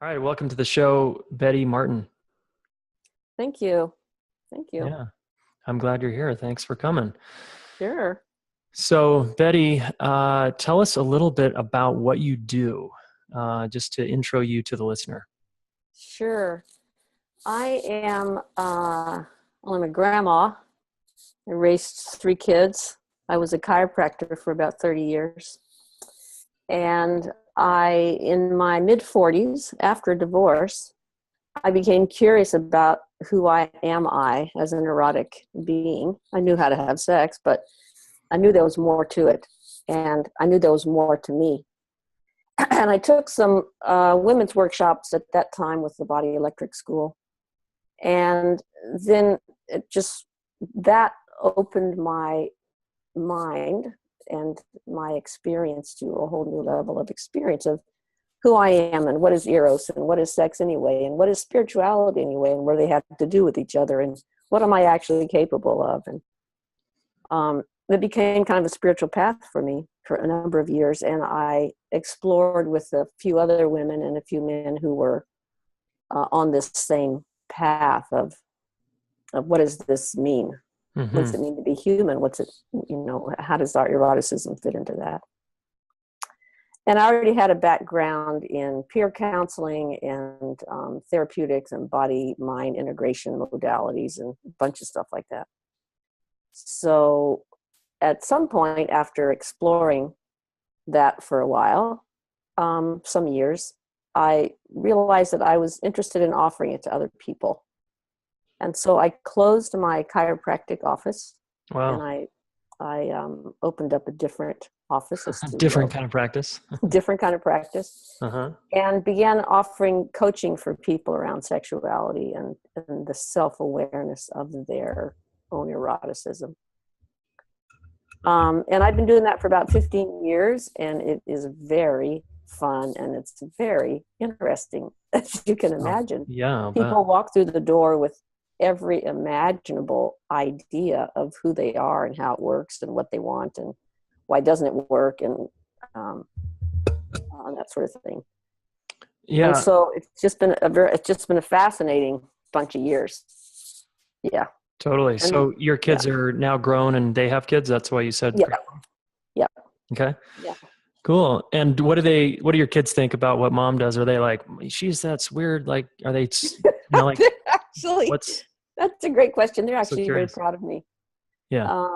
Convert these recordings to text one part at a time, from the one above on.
All right, welcome to the show, Betty Martin. Thank you. Thank you. Yeah, I'm glad you're here. Thanks for coming. Sure. So, Betty, tell us a little bit about what you do, just to intro you to the listener. Sure. I'm a grandma. I raised 3 kids. I was a chiropractor for about 30 years. And in my mid-40s, after divorce, I became curious about who I as an erotic being. I knew how to have sex, but I knew there was more to it. And I knew there was more to me. And I took some women's workshops at that time with the Body Electric School. And then that opened my mind and my experience to a whole new level of experience of who I am and what is eros and what is sex anyway and what is spirituality anyway and what do they have to do with each other and what am I actually capable of. And it became kind of a spiritual path for me for a number of years, and I explored with a few other women and a few men who were on this same path of what does this mean? Mm-hmm. What does it mean to be human? How does our eroticism fit into that? And I already had a background in peer counseling and therapeutics and body-mind integration modalities and a bunch of stuff like that. So at some point after exploring that for a while, some years, I realized that I was interested in offering it to other people. And so I closed my chiropractic office. Wow. And I opened up a different office. Different kind of practice. Different kind of practice. Uh-huh. And began offering coaching for people around sexuality and the self-awareness of their own eroticism. And I've been doing that for about 15 years, and it is very fun and it's very interesting, as you can imagine. Yeah. People walk through the door with every imaginable idea of who they are and how it works and what they want and why doesn't it work and that sort of thing. Yeah. And so it's just been a fascinating bunch of years. Yeah. Totally. So your kids are now grown and they have kids. That's why you said. Yeah. Yeah. Okay. Yeah. Cool. And what do your kids think about what mom does? Are they like, that's weird? Like, are they, like, actually, that's a great question. They're actually very proud of me. Yeah.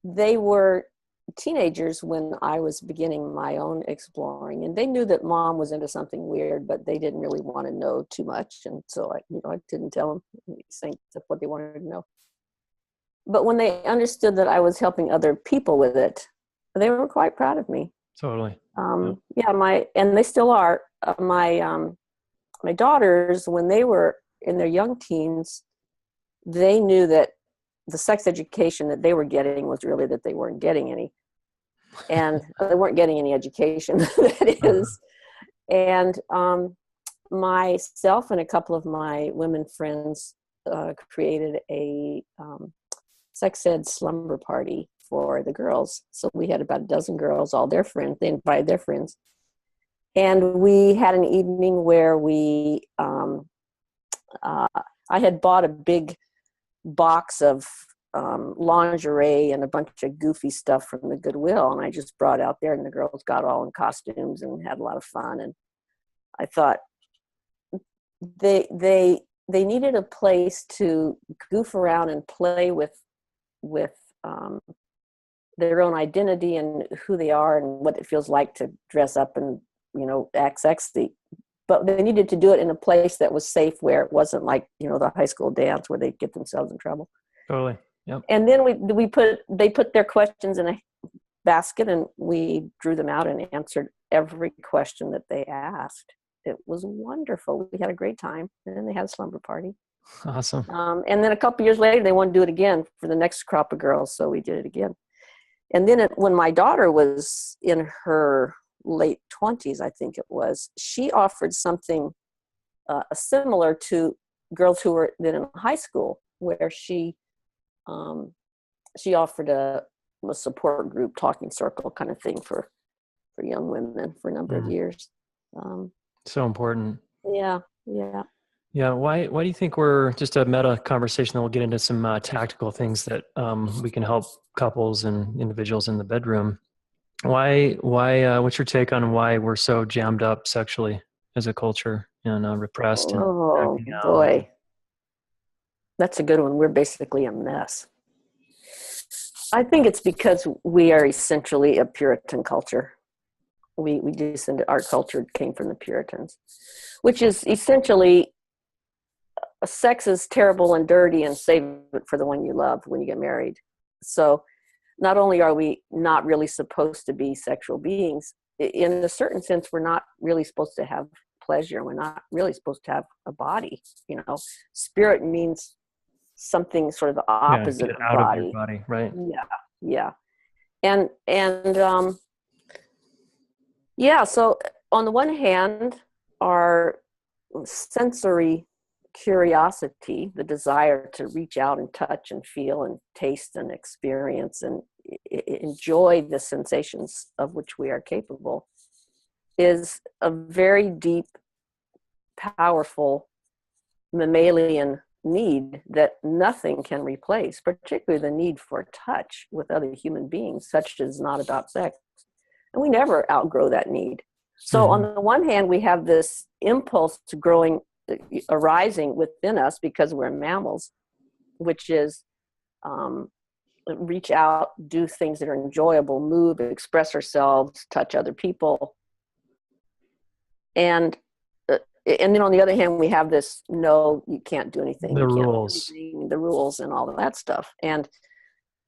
They were teenagers when I was beginning my own exploring, and they knew that mom was into something weird, but they didn't really want to know too much. And so I didn't tell them things of what they wanted to know. But when they understood that I was helping other people with it, they were quite proud of me. Totally. And they still are. My daughters, when they were in their young teens, they knew that the sex education that they were getting was really that they weren't getting any. And they weren't getting any education, that is. And myself and a couple of my women friends created a sex ed slumber party for the girls. So we had about a dozen girls, all their friends. They invited their friends. And we had an evening where I had bought a big box of lingerie and a bunch of goofy stuff from the Goodwill, and I just brought out there, and the girls got all in costumes and had a lot of fun. And I thought they needed a place to goof around and play with their own identity and who they are and what it feels like to dress up and act sexy. But they needed to do it in a place that was safe, where it wasn't like the high school dance where they'd get themselves in trouble. Totally. Yep. And then they put their questions in a basket, and we drew them out and answered every question that they asked. It was wonderful. We had a great time, and then they had a slumber party. Awesome. And then a couple years later, they wanted to do it again for the next crop of girls, so we did it again. And then when my daughter was in her late 20s, I think it was, she offered something similar to girls who were then in high school, where she offered a support group, talking circle kind of thing for young women for a number of years. So important. Yeah, yeah. Yeah. Why do you think we're just a meta conversation that we'll get into some tactical things that we can help couples and individuals in the bedroom? What's your take on why we're so jammed up sexually as a culture and repressed and Oh acting out? boy, that's a good one. We're basically a mess. I think it's because we are essentially a Puritan culture. We descended, our culture came from the Puritans, which is essentially sex is terrible and dirty and save it for the one you love when you get married. So not only are we not really supposed to be sexual beings, in a certain sense, we're not really supposed to have pleasure. We're not really supposed to have a body. Spirit means something sort of the Yeah, opposite get of out of your body. body, right? Yeah, yeah. And yeah, so on the one hand, our sensory curiosity, the desire to reach out and touch and feel and taste and experience and enjoy the sensations of which we are capable, is a very deep, powerful mammalian need that nothing can replace, particularly the need for touch with other human beings. Touch is not about sex. And we never outgrow that need. So Mm-hmm. on the one hand, we have this impulse to arising within us because we're mammals, which is reach out, do things that are enjoyable, move, express ourselves, touch other people. And then on the other hand, we have this, no, you can't do anything. The You can't rules. do anything, the rules and all of that stuff. And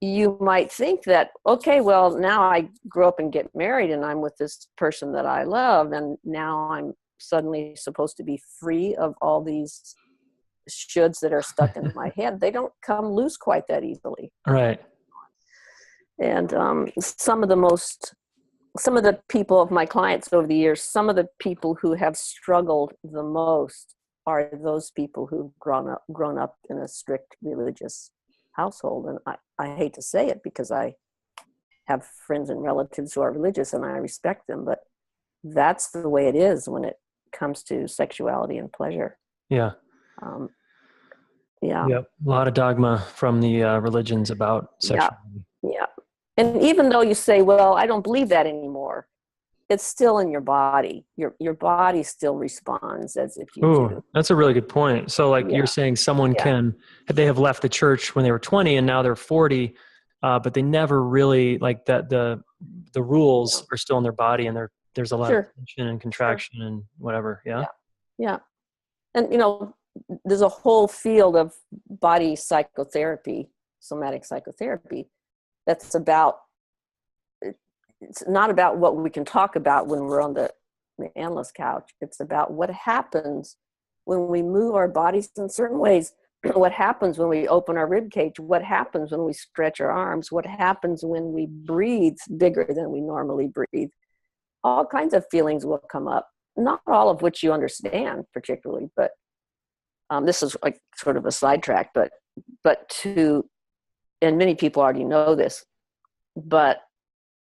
you might think that, okay, well, now I grow up and get married and I'm with this person that I love. And now I'm suddenly supposed to be free of all these shoulds that are stuck in my head. They don't come loose quite that easily. Right. And some of the people of my clients over the years, some of the people who have struggled the most are those people who've grown up in a strict religious household. And I hate to say it because I have friends and relatives who are religious and I respect them, but that's the way it is when it comes to sexuality and pleasure. Yeah. Yeah. Yep. A lot of dogma from the religions about sexuality. Yeah. And even though you say, well, I don't believe that anymore, it's still in your body. Your body still responds as if you Ooh, do. that's a really good point. So like Yeah. you're saying someone Yeah. they have left the church when they were 20 and now they're 40, but they never really like that the rules are still in their body and there's a lot of tension and contraction and whatever. Yeah. Yeah. Yeah. And there's a whole field of body psychotherapy, somatic psychotherapy, that's about, it's not about what we can talk about when we're on the analyst couch. It's about what happens when we move our bodies in certain ways, what happens when we open our rib cage, what happens when we stretch our arms, what happens when we breathe bigger than we normally breathe. All kinds of feelings will come up, not all of which you understand particularly, but this is like sort of a sidetrack, and many people already know this, but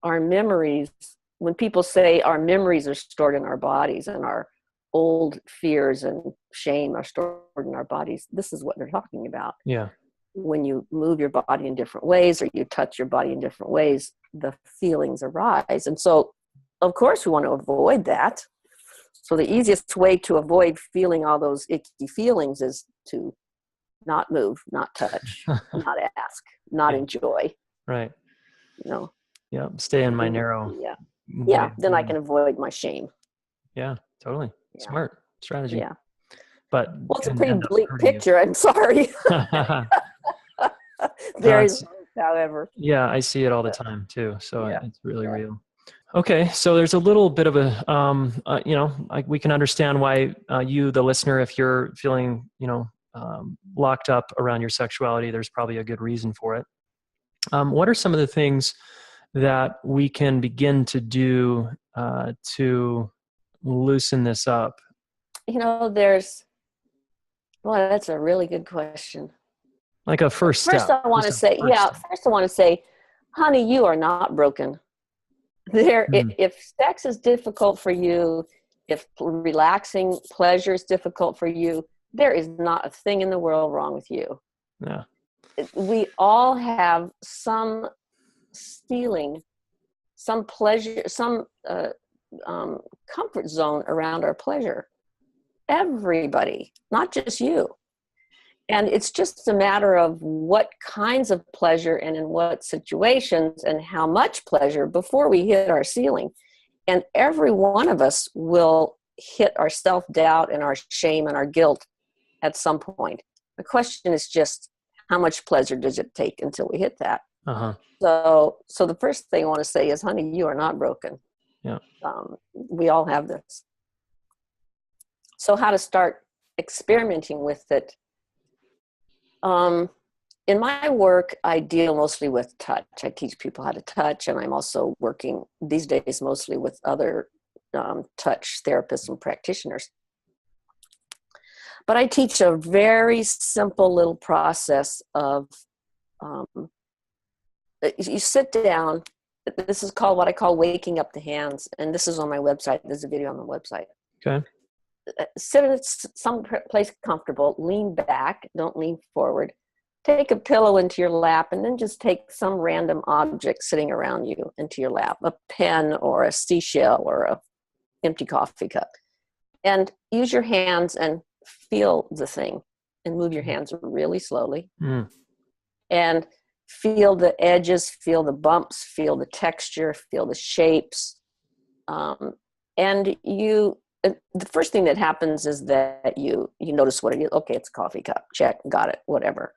our memories, when people say our memories are stored in our bodies and our old fears and shame are stored in our bodies, this is what they're talking about. Yeah. When you move your body in different ways or you touch your body in different ways, the feelings arise. And so, of course, we want to avoid that. So the easiest way to avoid feeling all those icky feelings is to not move, not touch, not ask, not enjoy. Right. Yeah. Stay in my narrow. Yeah. Then I can avoid my shame. Yeah, totally. Yeah. Smart strategy. Yeah. But it's a pretty bleak picture. I'm sorry. There is, however. Yeah, I see it all the time too. So it's really real. Okay, so there's a little bit of a, we can understand why you, the listener, if you're feeling, locked up around your sexuality, there's probably a good reason for it. What are some of the things that we can begin to do to loosen this up? That's a really good question. Like a first step. First, I want to say, honey, you are not broken. If sex is difficult for you, If relaxing pleasure is difficult for you, there is not a thing in the world wrong with you. Yeah. We all have some stealing, some pleasure, some comfort zone around our pleasure. Everybody, not just you. And it's just a matter of what kinds of pleasure and in what situations and how much pleasure before we hit our ceiling. And every one of us will hit our self-doubt and our shame and our guilt at some point. The question is just, how much pleasure does it take until we hit that? Uh-huh. So the first thing I want to say is, honey, you are not broken. Yeah. We all have this. So how to start experimenting with it? In my work, I deal mostly with touch. I teach people how to touch, and I'm also working these days mostly with other touch therapists and practitioners. But I teach a very simple little process of, you sit down. This is called what I call waking up the hands. And this is on my website. There's a video on the website. Okay. Sit in some place comfortable, lean back, don't lean forward. Take a pillow into your lap, and then just take some random object sitting around you into your lap, a pen or a seashell or a empty coffee cup. And use your hands and feel the thing, and move your hands really slowly. Mm. And feel the edges, feel the bumps, feel the texture, feel the shapes. And the first thing that happens is that you notice what it is. Okay, it's a coffee cup. Check, got it, whatever.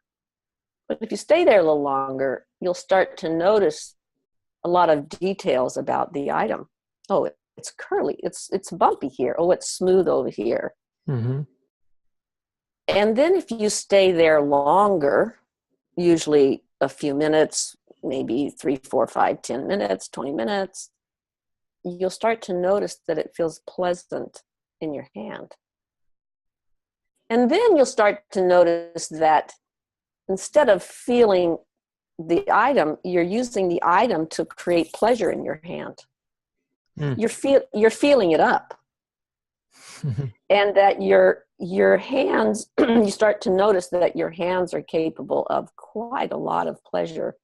But if you stay there a little longer, you'll start to notice a lot of details about the item. Oh, it's curly. It's bumpy here. Oh, it's smooth over here. Mm-hmm. And then if you stay there longer, usually a few minutes, maybe 3, 4, 5, 10 minutes, 20 minutes, you'll start to notice that it feels pleasant in your hand. And then you'll start to notice that instead of feeling the item, you're using the item to create pleasure in your hand. Mm. You're feeling it up. And that your hands, you start to notice that your hands are capable of quite a lot of pleasure,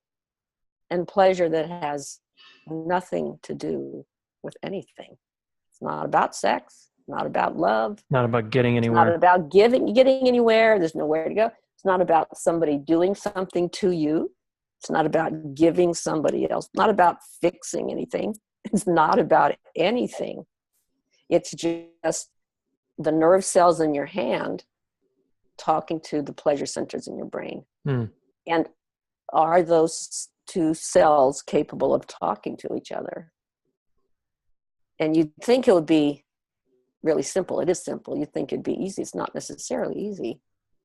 and pleasure that has nothing to do with anything. It's not about sex, not about love. Not about getting anywhere. Not about getting anywhere. There's nowhere to go. It's not about somebody doing something to you. It's not about giving somebody else. Not about fixing anything. It's not about anything. It's just the nerve cells in your hand talking to the pleasure centers in your brain. Hmm. And are those two cells capable of talking to each other? And you'd think it would be really simple. It is simple. You'd think it'd be easy. It's not necessarily easy.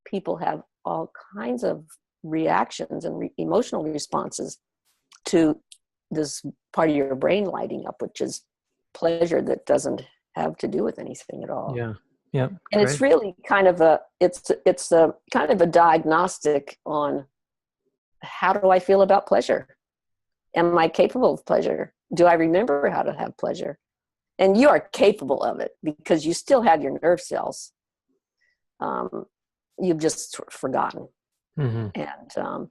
People have all kinds of reactions and emotional responses to this part of your brain lighting up, which is pleasure that doesn't have to do with anything at all. Yeah. Yeah. And it's really kind of a kind of a diagnostic on, how do I feel about pleasure? Am I capable of pleasure? Do I remember how to have pleasure? And you are capable of it because you still have your nerve cells. You've just forgotten. Mm-hmm. And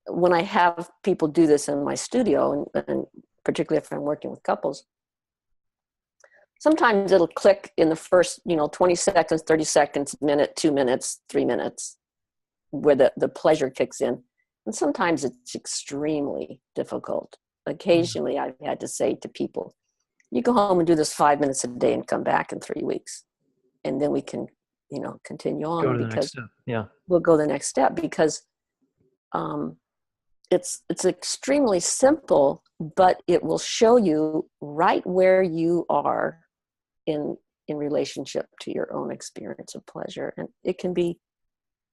when I have people do this in my studio, and particularly if I'm working with couples, sometimes it'll click in the first, 20 seconds, 30 seconds, minute, 2 minutes, 3 minutes, where the pleasure kicks in. And sometimes it's extremely difficult. Occasionally I've had to say to people, you go home and do this 5 minutes a day and come back in 3 weeks. And then we can, continue on. Go to the next step. Yeah. We'll go the next step because it's extremely simple, but it will show you right where you are in relationship to your own experience of pleasure. And it can be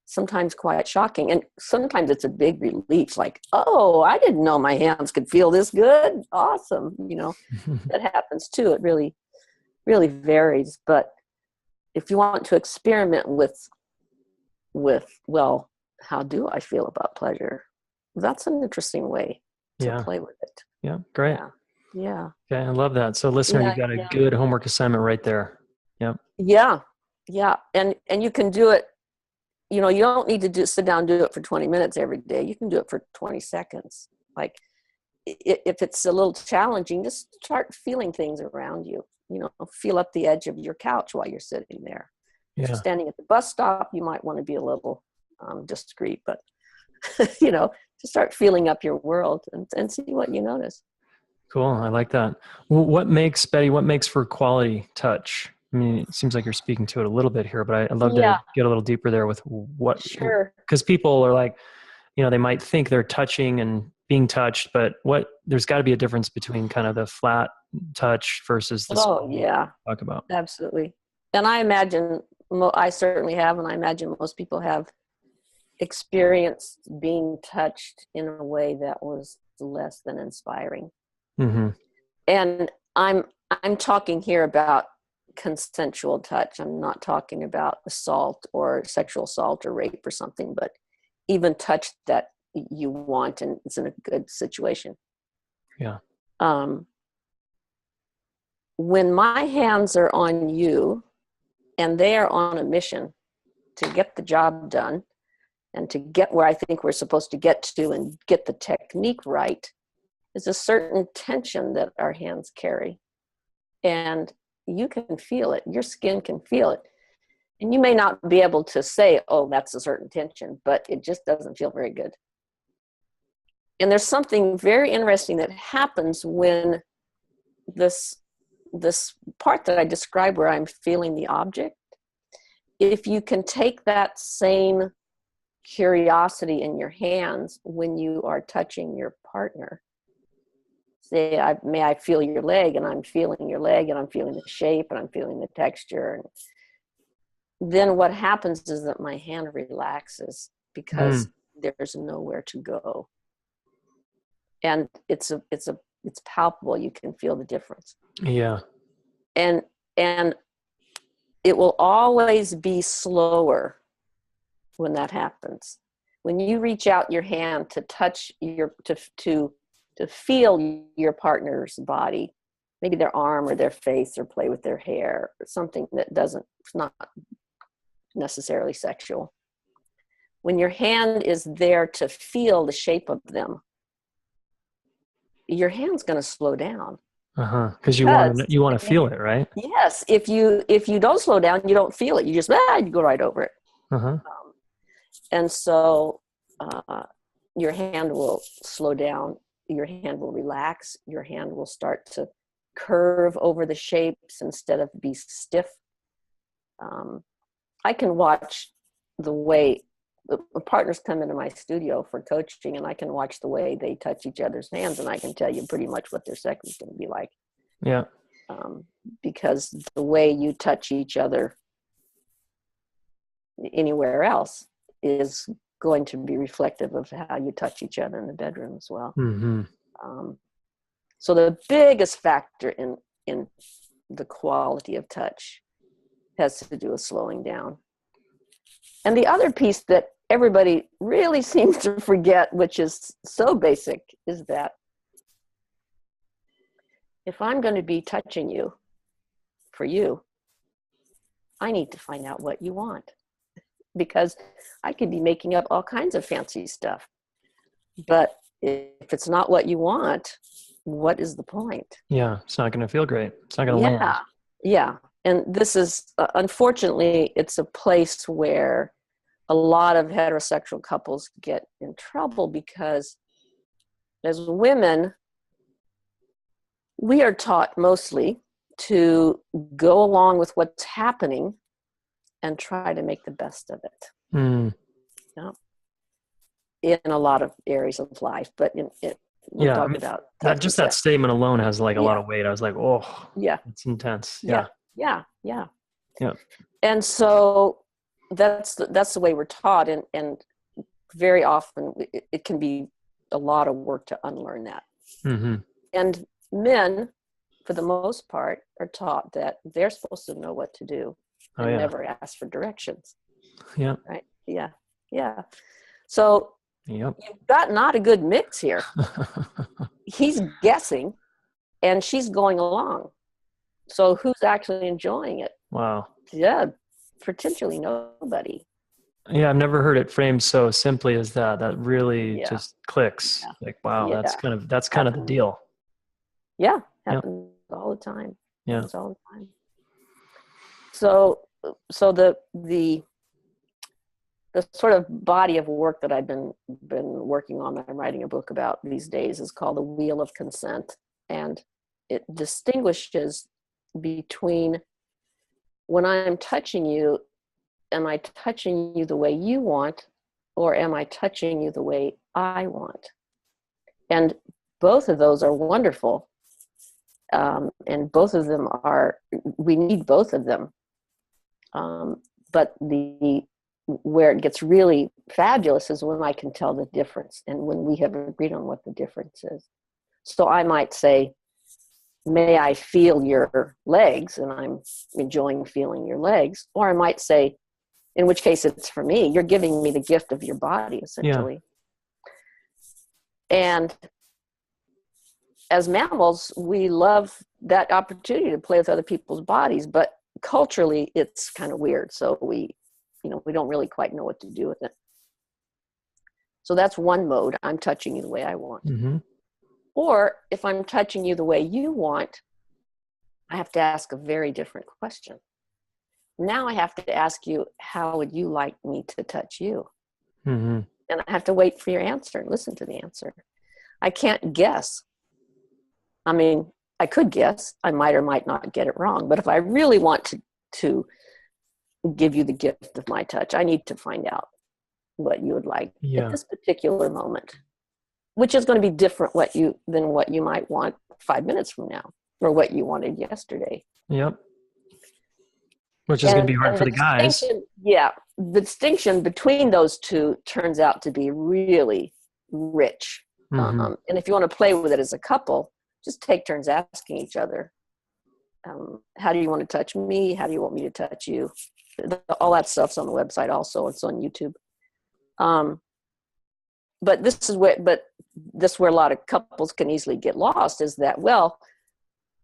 sometimes quite shocking. And sometimes it's a big relief, like, oh, I didn't know my hands could feel this good. Awesome. That happens too. It really, really varies. But if you want to experiment with, well, how do I feel about pleasure? That's an interesting way to play with it. Yeah. Great. Yeah. Yeah. Okay, I love that. So listener, Yeah. you've got a Yeah. good homework assignment right there. Yep. Yeah. Yeah. And you can do it, you know, you don't need to sit down and do it for 20 minutes every day. You can do it for 20 seconds. Like if it's a little challenging, just start feeling things around you. You know, feel up the edge of your couch while you're sitting there. If you're Yeah. standing at the bus stop, you might want to be a little discreet, but you know, to start feeling up your world and see what you notice. Cool. I like that. Well, what makes for quality touch? I mean, it seems like you're speaking to it a little bit here, but I'd love to Yeah, get a little deeper there with what, sure. because people are like, you know, they might think they're touching and being touched, but there's got to be a difference between kind of the flat touch versus the Oh, swirl yeah, talk about. absolutely. And I imagine, I certainly have, and I imagine most people have experienced being touched in a way that was less than inspiring. Mm-hmm. And I'm talking here about consensual touch. I'm not talking about assault or sexual assault or rape or something, but even touch that you want and it's in a good situation. Yeah. When my hands are on you and they are on a mission to get the job done and to get where I think we're supposed to get to and get the technique right, there's a certain tension that our hands carry. And you can feel it. Your skin can feel it. And you may not be able to say, oh, that's a certain tension, but it just doesn't feel very good. And there's something very interesting that happens when this part that I described where I'm feeling the object, if you can take that same curiosity in your hands when you are touching your partner, say, may I feel your leg, and I'm feeling your leg, and I'm feeling the shape, and I'm feeling the texture. And then what happens is that my hand relaxes because there's nowhere to go. And it's palpable. You can feel the difference. Yeah. And it will always be slower when that happens. When you reach out your hand to touch to feel your partner's body, maybe their arm or their face or play with their hair or something that it's not necessarily sexual. When your hand is there to feel the shape of them, your hand's going to slow down. Because you want to feel it, right? Yes. If you don't slow down, you don't feel it. You just you go right over it. And so your hand will slow down. Your hand will relax. Your hand will start to curve over the shapes instead of be stiff. I can watch the way the partners come into my studio for coaching, and I can watch the way they touch each other's hands, and I can tell you pretty much what their sex is going to be like. Yeah. Because the way you touch each other anywhere else is going to be reflective of how you touch each other in the bedroom as well. Mm-hmm. So the biggest factor in the quality of touch has to do with slowing down. And the other piece that everybody really seems to forget, which is so basic, is that if I'm going to be touching you for you, I need to find out what you want. Because I could be making up all kinds of fancy stuff. But if it's not what you want, what is the point? Yeah, it's not going to feel great. It's not going to land. Yeah. And this is, unfortunately, it's a place where a lot of heterosexual couples get in trouble because as women, we are taught mostly to go along with what's happening and try to make the best of it. Yeah. In a lot of areas of life, but we'll talk about that statement alone has like a lot of weight. I was like, oh, yeah, it's intense. Yeah. And so that's the way we're taught, and very often it can be a lot of work to unlearn that. Mm-hmm. And men, for the most part, are taught that they're supposed to know what to do and never ask for directions. Yeah. Right. Yeah. So you've got not a good mix here. He's guessing, and she's going along. So who's actually enjoying it? Wow. Yeah, potentially nobody. Yeah, I've never heard it framed so simply as that. That really Yeah. just clicks. Yeah. Like, wow, Yeah. that's kind of the deal. Yeah, Yep. happens all the time. Yeah. Happens all the time. So the sort of body of work that I've been working on, that I'm writing a book about these days, is called The Wheel of Consent, and it distinguishes between, when I'm touching you, am I touching you the way you want, or am I touching you the way I want? And both of those are wonderful. And both of them we need both of them. But where it gets really fabulous is when I can tell the difference, and when we have agreed on what the difference is. So I might say, may I feel your legs? And I'm enjoying feeling your legs. Or I might say, in which case it's for me, you're giving me the gift of your body, essentially. Yeah. And as mammals, we love that opportunity to play with other people's bodies, but culturally it's kind of weird. So we don't really quite know what to do with it. So that's one mode. I'm touching you the way I want. Mm-hmm. Or if I'm touching you the way you want, I have to ask a very different question. Now I have to ask you, how would you like me to touch you? Mm-hmm. And I have to wait for your answer and listen to the answer. I can't guess. I mean, I could guess. I might or might not get it wrong. But if I really want to give you the gift of my touch, I need to find out what you would like at this particular moment, which is going to be different than what you might want 5 minutes from now, or what you wanted yesterday. Yep. Which is going to be hard for the guys. Yeah. The distinction between those two turns out to be really rich. Mm-hmm. And if you want to play with it as a couple, just take turns asking each other, how do you want to touch me? How do you want me to touch you? All that stuff's on the website also. It's on YouTube. But this is where a lot of couples can easily get lost, is that, well,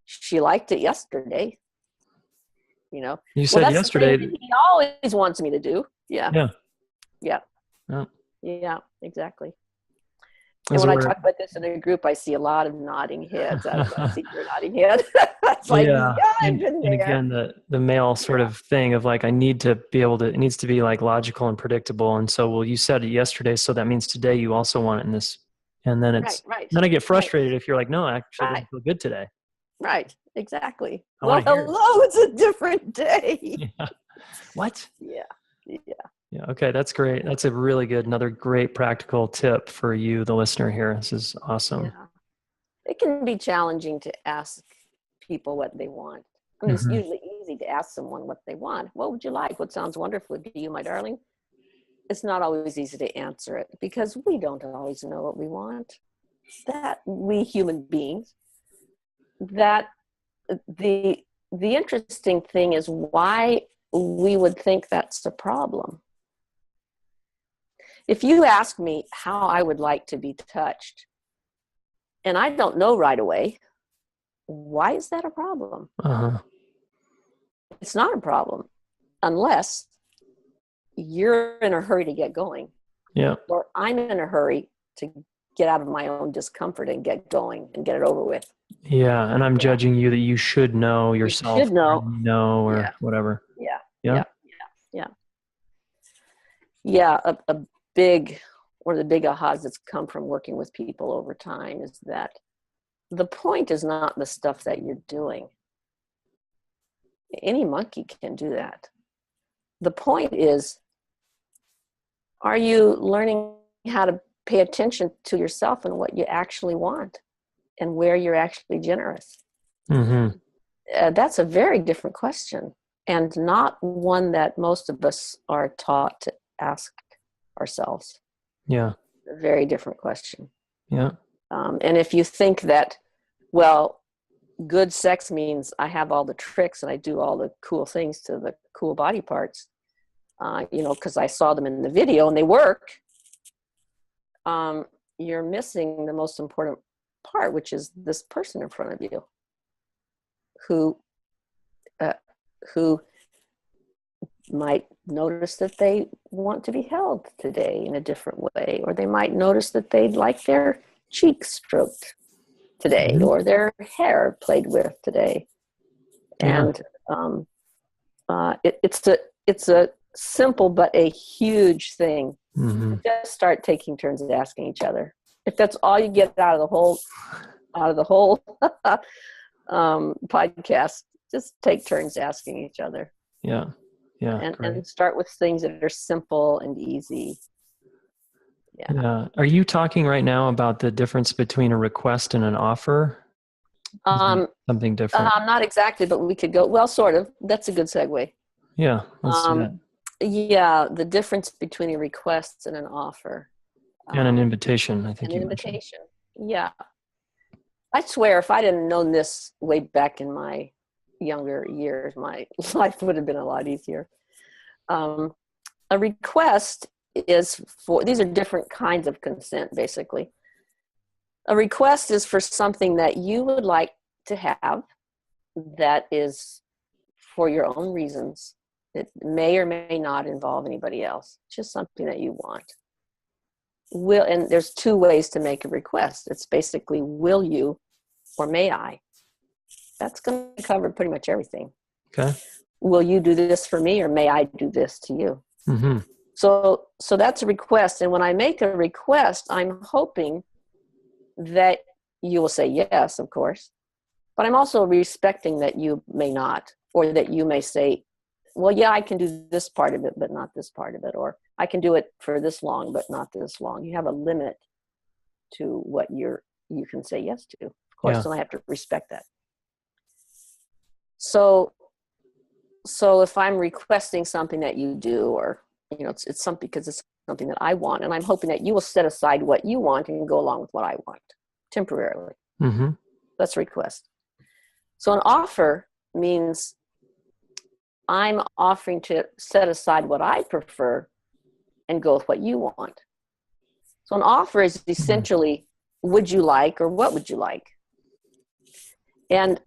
she liked it yesterday. You said yesterday he always wants me to do. Yeah. Yeah, exactly. And when I talk about this in a group, I see a lot of nodding heads. I don't know, I see your nodding head. It's like, I've been there. And again, the male sort of thing of like, I need to be able to, it needs to be like logical and predictable. And so, well, you said it yesterday, so that means today you also want it in this. And then then I get frustrated if you're like, no, actually I didn't feel good today. Right, exactly. Well, hello, it's a different day. Yeah. What? Yeah. Yeah. Okay. That's great. That's another great practical tip for you, the listener here. This is awesome. Yeah. It can be challenging to ask people what they want. I mean, It's usually easy to ask someone what they want. What would you like? What sounds wonderful to you, my darling? It's not always easy to answer it, because we don't always know what we want. That we human beings, that the interesting thing is why we would think that's a problem. If you ask me how I would like to be touched, and I don't know right away, why is that a problem? Uh-huh. It's not a problem unless you're in a hurry to get going. Yeah. Or I'm in a hurry to get out of my own discomfort and get going and get it over with. Yeah, and I'm judging you that you should know yourself. You should know. Or whatever. Yeah. Yeah. One of the big ahas that's come from working with people over time is that the point is not the stuff that you're doing. Any monkey can do that. The point is, are you learning how to pay attention to yourself and what you actually want and where you're actually generous? Mm-hmm. That's a very different question, and not one that most of us are taught to ask ourselves. Yeah. A very different question. Yeah. And if you think that, well, good sex means I have all the tricks and I do all the cool things to the cool body parts, because I saw them in the video and they work, you're missing the most important part, which is this person in front of you who might notice that they want to be held today in a different way, or they might notice that they'd like their cheeks stroked today, or their hair played with today. And it's a simple but a huge thing. Just start taking turns at asking each other. If that's all you get out of the whole podcast, just take turns asking each other. Yeah. And start with things that are simple and easy. Yeah. Are you talking right now about the difference between a request and an offer? Something different? Not exactly, but we could go, well, sort of. That's a good segue. Yeah. Let's do that. Yeah. The difference between a request and an offer. And an invitation, I think you mentioned. Yeah. I swear, if I didn't known this way back in my younger years, my life would have been a lot easier. A request is these are different kinds of consent, basically. A request is for something that you would like to have that is for your own reasons. It may or may not involve anybody else. It's just something that you want. And there's two ways to make a request. It's basically, will you or may I? That's going to cover pretty much everything. Okay. Will you do this for me, or may I do this to you? So that's a request. And when I make a request, I'm hoping that you will say yes, of course. But I'm also respecting that you may not, or that you may say, well, yeah, I can do this part of it, but not this part of it. Or I can do it for this long, but not this long. You have a limit to what you can say yes to. Of course, and I have to respect that. So if I'm requesting something that you do, or, it's something because it's something that I want, and I'm hoping that you will set aside what you want and go along with what I want temporarily. That's a request. So an offer means I'm offering to set aside what I prefer and go with what you want. So an offer is essentially, would you like, or what would you like? And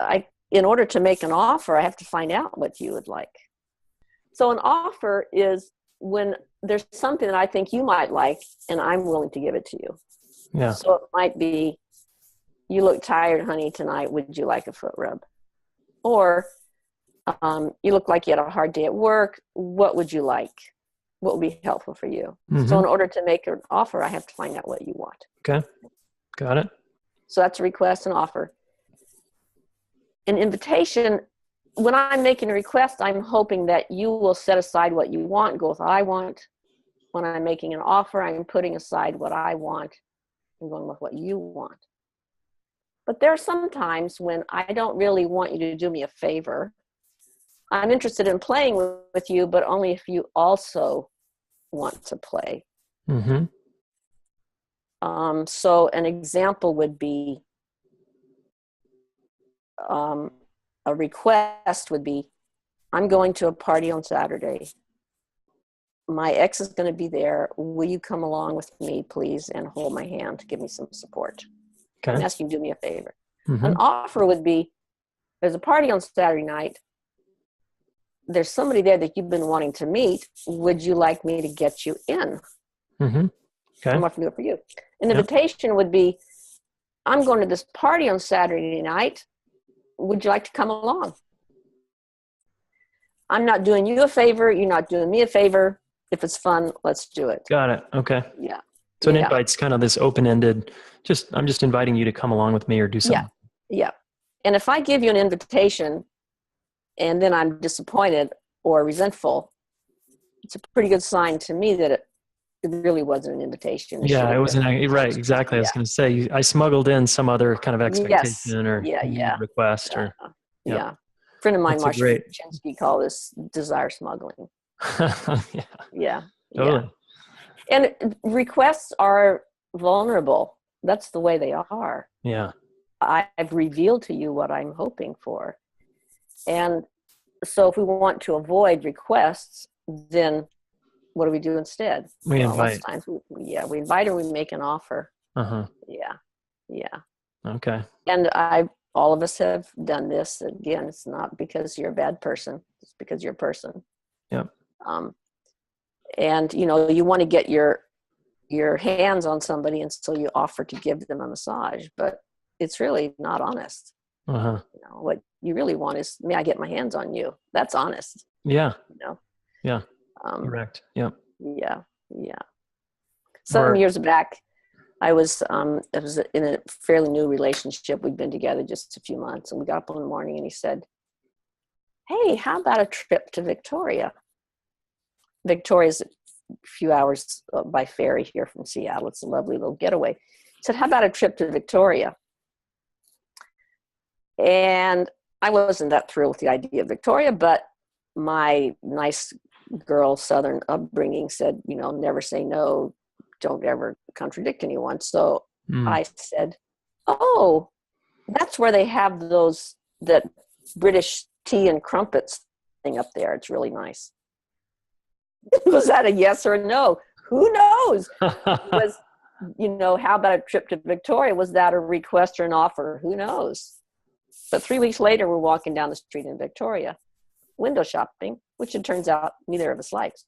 in order to make an offer, I have to find out what you would like. So an offer is when there's something that I think you might like, and I'm willing to give it to you. Yeah. So it might be, you look tired, honey, tonight. Would you like a foot rub? Or you look like you had a hard day at work. What would you like? What would be helpful for you? So in order to make an offer, I have to find out what you want. Okay. Got it. So that's a request and offer. An invitation, when I'm making a request, I'm hoping that you will set aside what you want, go with what I want. When I'm making an offer, I'm putting aside what I want and going with what you want. But there are some times when I don't really want you to do me a favor. I'm interested in playing with you, but only if you also want to play. So an example would be, a request would be, I'm going to a party on Saturday. My ex is going to be there. Will you come along with me, please, and hold my hand to give me some support? Okay. I'm asking you to do me a favor. An offer would be, there's a party on Saturday night. There's somebody there that you've been wanting to meet. Would you like me to get you in? Okay. I'm offering to do it for you. An invitation would be, I'm going to this party on Saturday night. Would you like to come along? I'm not doing you a favor. You're not doing me a favor. If it's fun, let's do it. Got it. Okay. Yeah. So an invite's kind of this open-ended, I'm just inviting you to come along with me or do something. Yeah. And if I give you an invitation and then I'm disappointed or resentful, it's a pretty good sign to me that it really wasn't an invitation. It wasn't. Right. Exactly. I was going to say, I smuggled in some other kind of expectation or request or. A friend of mine, Marsha Chinsky, called this desire-smuggling. Totally. And requests are vulnerable. That's the way they are. Yeah. I've revealed to you what I'm hoping for. And so if we want to avoid requests, then what do we do instead? We invite. Most times we invite or we make an offer. Yeah. Okay. And all of us have done this. Again, it's not because you're a bad person. It's because you're a person. Yep. And, you know, you want to get your hands on somebody, and so you offer to give them a massage, but it's really not honest. Uh-huh. You know, what you really want is, may I get my hands on you? That's honest. Yeah. You know? Yeah. Correct. Yep. Yeah. Yeah. Some years back, I was in a fairly new relationship. We'd been together just a few months, and we got up in the morning and he said, "Hey, how about a trip to Victoria?" Victoria's a few hours by ferry here from Seattle. It's a lovely little getaway. He said, "How about a trip to Victoria?" And I wasn't that thrilled with the idea of Victoria, but my nice girl Southern upbringing said, you know, never say no, don't ever contradict anyone. So I said, "Oh, that's where they have that British tea and crumpets thing up there. It's really nice." Was that a yes or a no? Who knows? Was, you know, how about a trip to Victoria? Was that a request or an offer? Who knows? But 3 weeks later, we're walking down the street in Victoria, window shopping, which it turns out neither of us likes.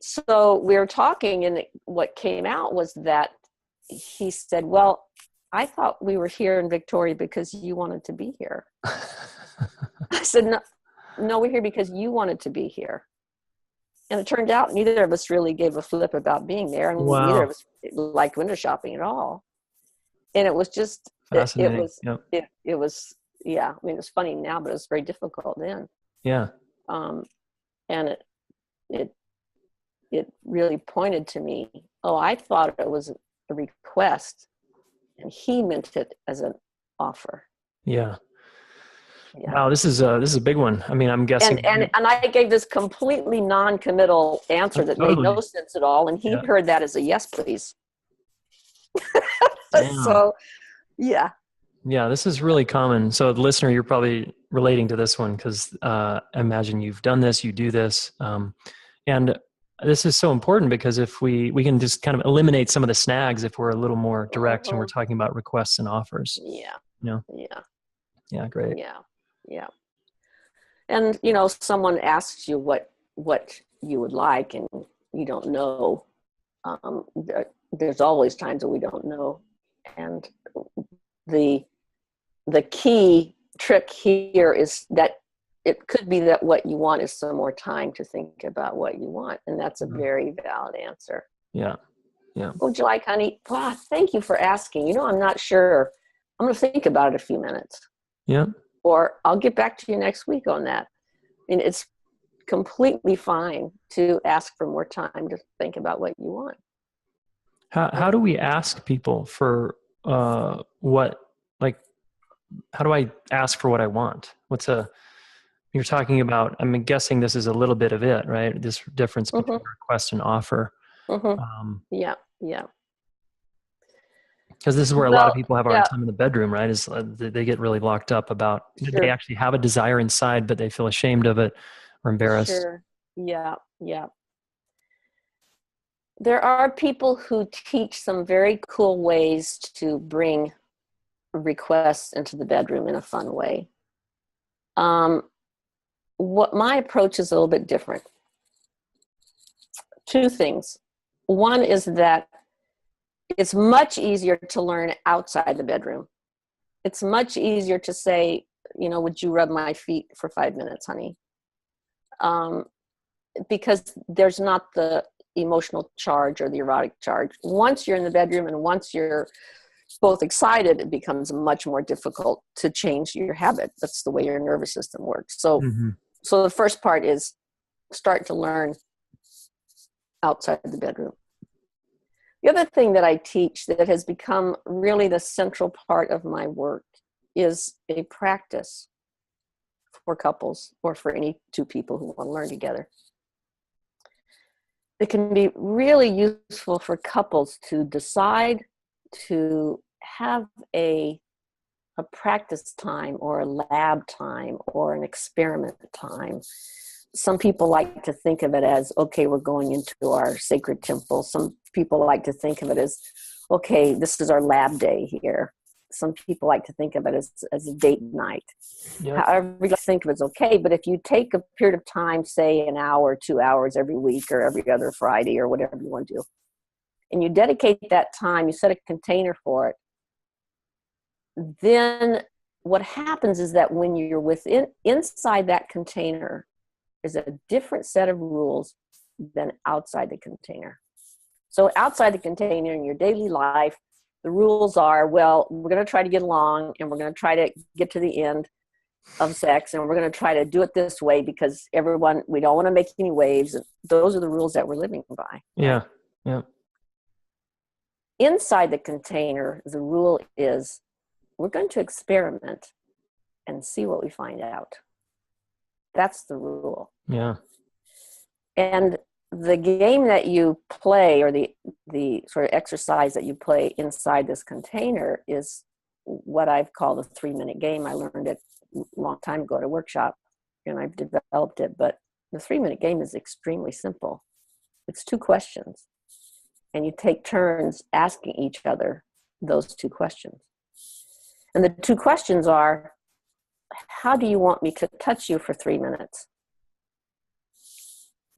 So we were talking, and what came out was that he said, "Well, I thought we were here in Victoria because you wanted to be here." I said, no, we're here because you wanted to be here. And it turned out neither of us really gave a flip about being there, and neither of us liked window shopping at all. And it was just fascinating. It was yeah. I mean, it's funny now, but it was very difficult then. Yeah. And it really pointed to me. Oh, I thought it was a request, and he meant it as an offer. Yeah. Wow, this is a big one. I mean, I'm guessing. And I gave this completely non-committal answer that made no sense at all, and he heard that as a yes, please. So, yeah. Yeah, this is really common. So, the listener, you're probably relating to this one because I imagine you've done this, you do this, and this is so important because if we can just kind of eliminate some of the snags if we're a little more direct and we're talking about requests and offers. Yeah. You know? Yeah. Yeah. Great. Yeah. Yeah. And, you know, someone asks you what you would like, and you don't know. There's always times that we don't know. And the key trick here is that it could be that what you want is some more time to think about what you want. And that's a very valid answer. Yeah. Yeah. What would you like, honey? Wow, thank you for asking. You know, I'm not sure. I'm going to think about it a few minutes. Yeah. Or I'll get back to you next week on that. And it's completely fine to ask for more time to think about what you want. How do we ask people for what, like, how do I ask for what I want? You're talking about, I'm guessing this is a little bit of it, right? This difference between request and offer. Yeah. Yeah. Because this is where a lot of people have a hard time in the bedroom, right? Is they get really locked up about they actually have a desire inside, but they feel ashamed of it or embarrassed. Sure. Yeah. Yeah. There are people who teach some very cool ways to bring requests into the bedroom in a fun way. What my approach is a little bit different. Two things. One is that it's much easier to learn outside the bedroom. It's much easier to say, you know, would you rub my feet for 5 minutes, honey? Because there's not the emotional charge or the erotic charge. Once you're in the bedroom and once you're both excited, it becomes much more difficult to change your habit. That's the way your nervous system works. So, so the first part is start to learn outside the bedroom. The other thing that I teach that has become really the central part of my work is a practice for couples or for any two people who want to learn together. It can be really useful for couples to decide to have a practice time or a lab time or an experiment time. Some people like to think of it as, okay, we're going into our sacred temple. Some people like to think of it as, okay, this is our lab day here. Some people like to think of it as a date night. Yep. However you think of it is okay, but if you take a period of time, say an hour, 2 hours every week or every other Friday or whatever you want to do, and you dedicate that time, you set a container for it, then what happens is that when you're inside that container is a different set of rules than outside the container. So outside the container in your daily life, the rules are, well, we're going to try to get along, and we're going to try to get to the end of sex, and we're going to try to do it this way because we don't want to make any waves. Those are the rules that we're living by. Yeah. Yeah. Inside the container, the rule is we're going to experiment and see what we find out. That's the rule. Yeah. And the game that you play, or the sort of exercise that you play inside this container, is what I've called a 3-minute game. I learned it a long time ago at a workshop, and I've developed it. But the 3-minute game is extremely simple. It's 2 questions, and you take turns asking each other those 2 questions. And the 2 questions are, how do you want me to touch you for 3 minutes?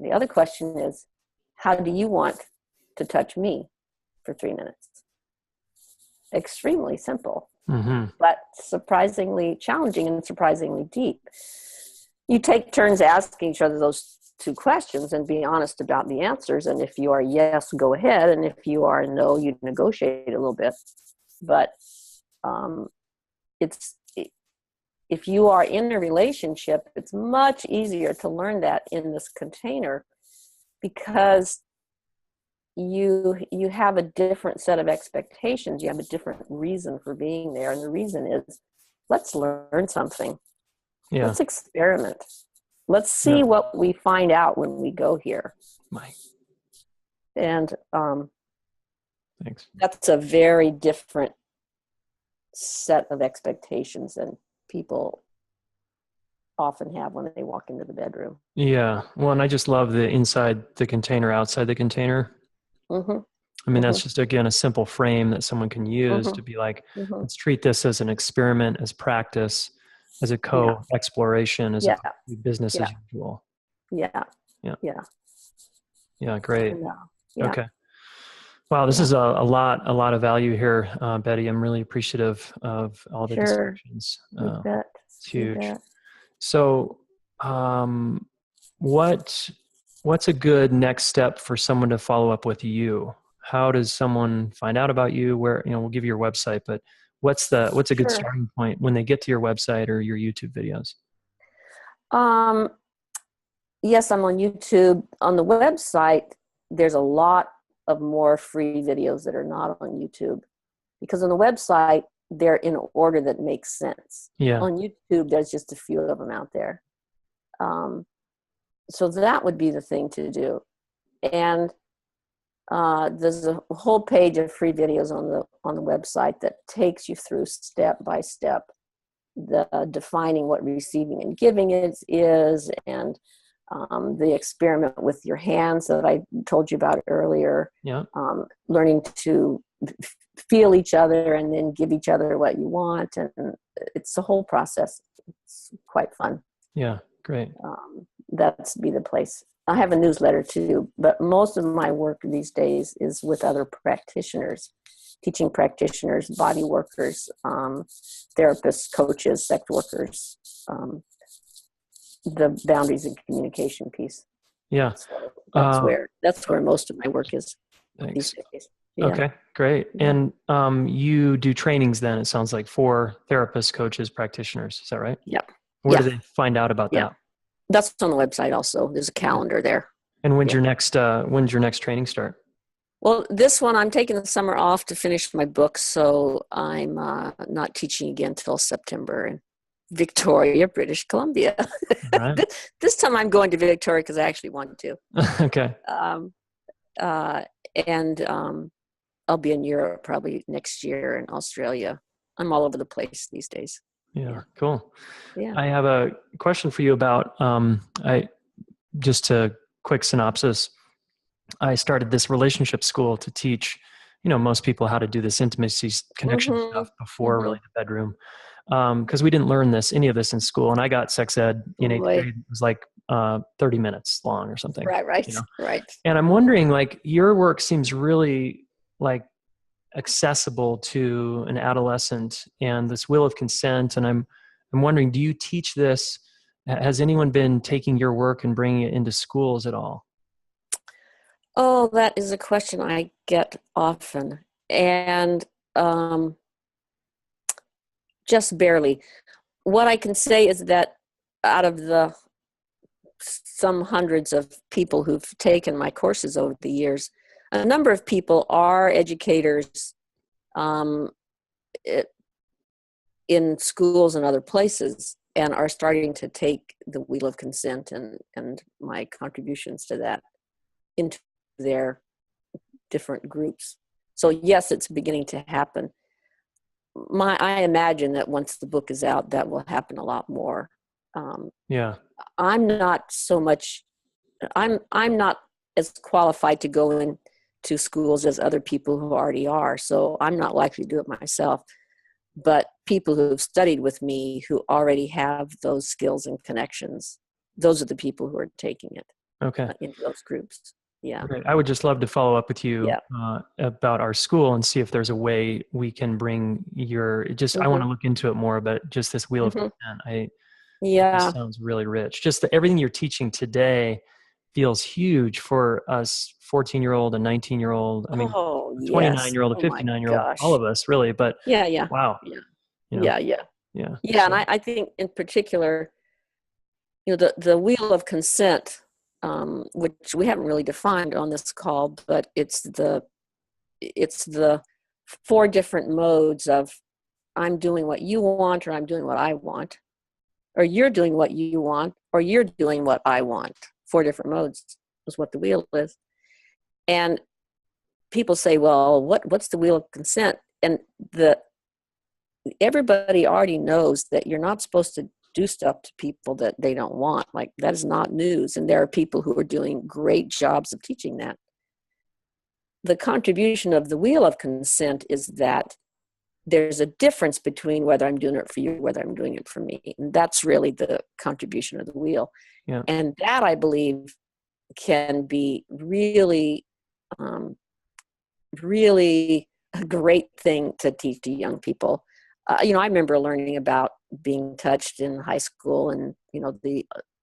The other question is, how do you want to touch me for 3 minutes? Extremely simple, but surprisingly challenging and surprisingly deep. You take turns asking each other those 2 questions and be honest about the answers. And if you are yes, go ahead. And if you are no, you negotiate a little bit. But if you are in a relationship, it's much easier to learn that in this container, because you have a different set of expectations. You have a different reason for being there. And the reason is, let's learn something. Yeah. Let's experiment. Let's see what we find out when we go here. Mike. And Thanks. That's a very different set of expectations than people often have when they walk into the bedroom. Yeah. Well, and I just love the inside the container, outside the container. I mean, that's just, again, a simple frame that someone can use to be like, let's treat this as an experiment, as practice, as a co-exploration, as a business as usual. Yeah. Great. Okay. Wow, this is a lot of value here, Betty. I'm really appreciative of all the discussions. It's huge. So, what's a good next step for someone to follow up with you? How does someone find out about you? Where, we'll give you your website, but what's a good starting point when they get to your website or your YouTube videos? Yes, I'm on YouTube. On the website, there's a lot of more free videos that are not on YouTube, because on the website, they're in an order that makes sense. Yeah. On YouTube, there's just a few of them out there. So that would be the thing to do. And there's a whole page of free videos on the website that takes you through step by step, the defining what receiving and giving is, and the experiment with your hands that I told you about earlier. Yeah. Learning to feel each other and then give each other what you want. And it's a whole process. It's quite fun. Yeah. Great. That's be the place. I have a newsletter too, but most of my work these days is with other practitioners, teaching practitioners, body workers, therapists, coaches, sex workers, the boundaries and communication piece. Yeah. So that's where most of my work is. Thanks. These days. Yeah. Okay, great. And you do trainings then, it sounds like, for therapists, coaches, practitioners. Is that right? Yep. Where do they find out about that? That's on the website also. There's a calendar there. And when's your next training start? Well, this one, I'm taking the summer off to finish my book, so I'm not teaching again till September in Victoria, British Columbia. Right. This time I'm going to Victoria because I actually wanted to. Okay. And I'll be in Europe probably next year, and Australia. I'm all over the place these days. Yeah. Cool. Yeah. I have a question for you about, just a quick synopsis. I started this relationship school to teach most people how to do this intimacy connection Mm-hmm. stuff before Mm-hmm. really the bedroom. Because we didn't learn any of this in school. And I got sex ed in eighth Boy. grade. It was like 30 minutes long or something. Right. And I'm wondering, like, your work seems really like accessible to an adolescent and this will of consent. And I'm wondering, do you teach this? Has anyone been taking your work and bringing it into schools at all? Oh, that is a question I get often. And just barely. What I can say is that out of the some hundreds of people who've taken my courses over the years, a number of people are educators um, in schools and other places, and are starting to take the wheel of consent and my contributions to that into their different groups. So yes, it's beginning to happen. I imagine that once the book is out, that will happen a lot more. Yeah. I'm not so much. I'm not as qualified to go into schools as other people who already are. So I'm not likely to do it myself. But people who've studied with me who already have those skills and connections, those are the people who are taking it. Okay. Into those groups. Yeah. Okay. I would just love to follow up with you about our school and see if there's a way we can bring I want to look into it more, but just this wheel of consent. This sounds really rich. Just everything you're teaching today feels huge for us 14-year-old and 19-year-old. I mean, 29-year-old, a 59-year-old, all of us really, but wow. Yeah. And I think in particular, the wheel of consent, which we haven't really defined on this call, but it's the 4 different modes of I'm doing what you want, or I'm doing what I want, or you're doing what you want, or you're doing what I want. 4 different modes is what the wheel is. And people say, well, what's the wheel of consent? And everybody already knows that you're not supposed to do stuff to people that they don't want. Like, that is not news. And there are people who are doing great jobs of teaching that. The contribution of the wheel of consent is that there's a difference between whether I'm doing it for you or whether I'm doing it for me. And that's really the contribution of the wheel. Yeah. And that, I believe, can be really, really a great thing to teach to young people. I remember learning about being touched in high school, and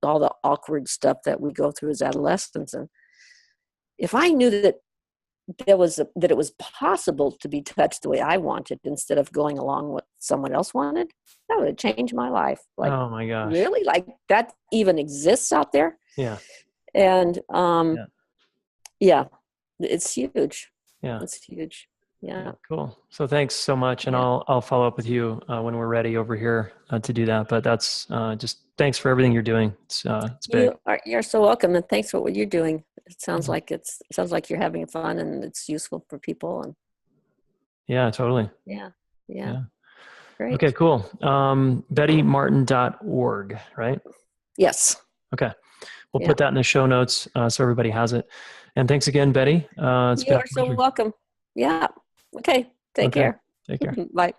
all the awkward stuff that we go through as adolescents. And if I knew that it was possible to be touched the way I wanted instead of going along what someone else wanted, that would have changed my life. Like, oh my gosh, really? Like, that even exists out there? Yeah. And it's huge. Yeah, it's huge. Yeah. Cool. So thanks so much, and I'll follow up with you when we're ready over here to do that. But that's just thanks for everything you're doing. It's big. You're so welcome, and thanks for what you're doing. It sounds like you're having fun, and it's useful for people. And yeah, totally. Yeah. Great. Okay, cool. BettyMartin.org, right? Yes. Okay. We'll put that in the show notes so everybody has it. And thanks again, Betty. It's been a pleasure. You're so welcome. Yeah. Okay. Take care. Take care. Bye.